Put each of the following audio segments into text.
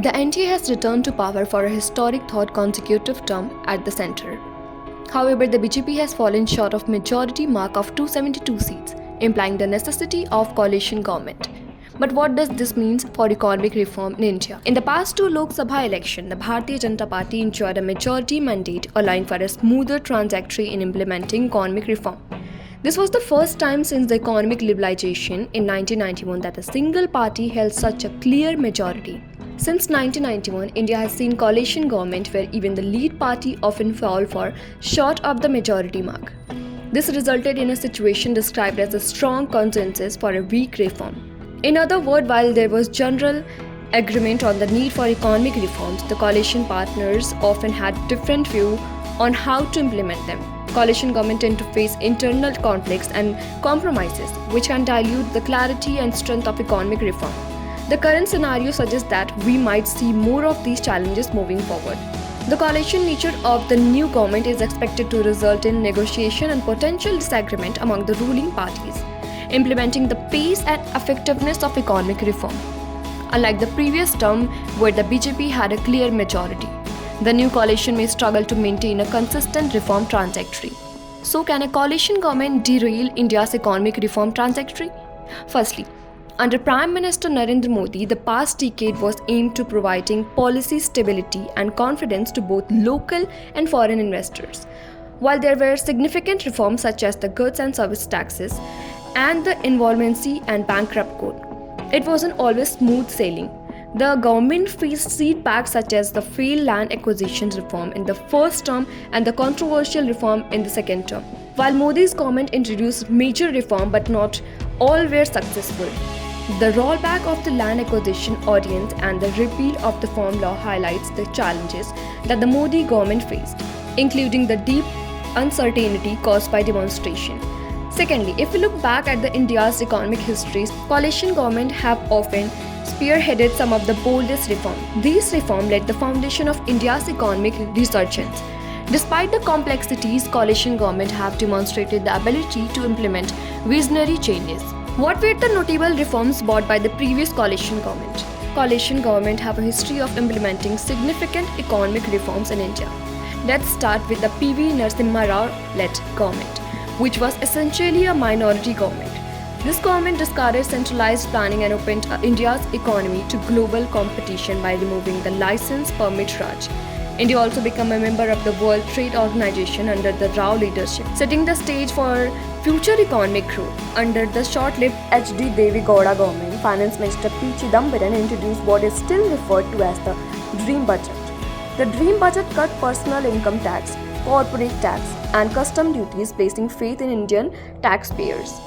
The NDA has returned to power for a historic third consecutive term at the centre. However, the BJP has fallen short of majority mark of 272 seats, implying the necessity of coalition government. But what does this mean for economic reform in India? In the past two Lok Sabha elections, the Bharatiya Janata Party enjoyed a majority mandate, allowing for a smoother trajectory in implementing economic reform. This was the first time since the economic liberalization in 1991 that a single party held such a clear majority. Since 1991, India has seen coalition government where even the lead party often fall for short of the majority mark. This resulted in a situation described as a strong consensus for a weak reform. In other words, while there was general agreement on the need for economic reforms, the coalition partners often had different views on how to implement them. Coalition government tend to face internal conflicts and compromises, which can dilute the clarity and strength of economic reform. The current scenario suggests that we might see more of these challenges moving forward. The coalition nature of the new government is expected to result in negotiation and potential disagreement among the ruling parties, implementing the pace and effectiveness of economic reform. Unlike the previous term, where the BJP had a clear majority, the new coalition may struggle to maintain a consistent reform trajectory. So, can a coalition government derail India's economic reform trajectory? Firstly, under Prime Minister Narendra Modi, the past decade was aimed to providing policy stability and confidence to both local and foreign investors. While there were significant reforms such as the goods and service taxes and the insolvency and bankrupt code, it wasn't always smooth sailing. The government faced setbacks such as the failed land acquisition reform in the first term and the controversial reform in the second term. While Modi's government introduced major reform but not all were successful. The rollback of the land acquisition ordinance and the repeal of the farm law highlights the challenges that the Modi government faced, including the deep uncertainty caused by demonstration. Secondly, if we look back at the India's economic history, coalition government have often spearheaded some of the boldest reforms. These reforms laid the foundation of India's economic resurgence. Despite the complexities, coalition government have demonstrated the ability to implement visionary changes. What were the notable reforms brought by the previous coalition government? Coalition government have a history of implementing significant economic reforms in India. Let's start with the PV Narasimha Rao-led government, which was essentially a minority government. This government discarded centralized planning and opened India's economy to global competition by removing the license permit Raj. India also became a member of the World Trade Organization under the Rao leadership, setting the stage for future economic growth. Under the short-lived H.D. Devi Gowda government, Finance Minister P. Chidambaran introduced what is still referred to as the Dream Budget. The Dream Budget cut personal income tax, corporate tax, and custom duties, placing faith in Indian taxpayers.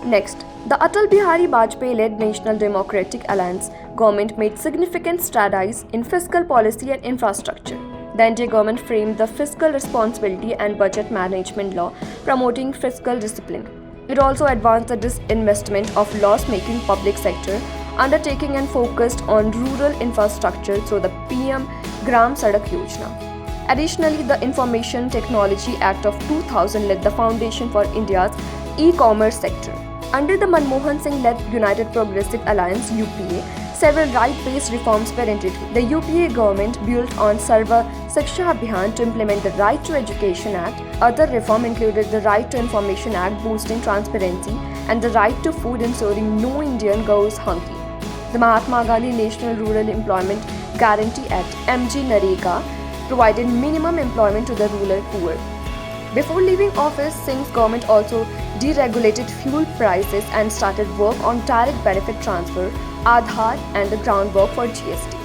Next, the Atal Bihari Vajpayee-led National Democratic Alliance government made significant strides in fiscal policy and infrastructure. The NDA government framed the Fiscal Responsibility and Budget Management Law, promoting fiscal discipline. It also advanced the disinvestment of loss-making public sector undertaking and focused on rural infrastructure through the PM Gram Sadak Yojana. Additionally, the Information Technology Act of 2000 laid the foundation for India's e-commerce sector. Under the Manmohan Singh-led United Progressive Alliance (UPA), several right-based reforms were introduced. The UPA government built on Sarva Shiksha Abhiyan to implement the Right to Education Act. Other reforms included the Right to Information Act, boosting transparency, and the Right to Food, ensuring no Indian goes hungry. The Mahatma Gandhi National Rural Employment Guarantee Act (MGNREGA) provided minimum employment to the rural poor. Before leaving office, Singh's government also deregulated fuel prices and started work on direct benefit transfer, Aadhaar, and the groundwork for GST.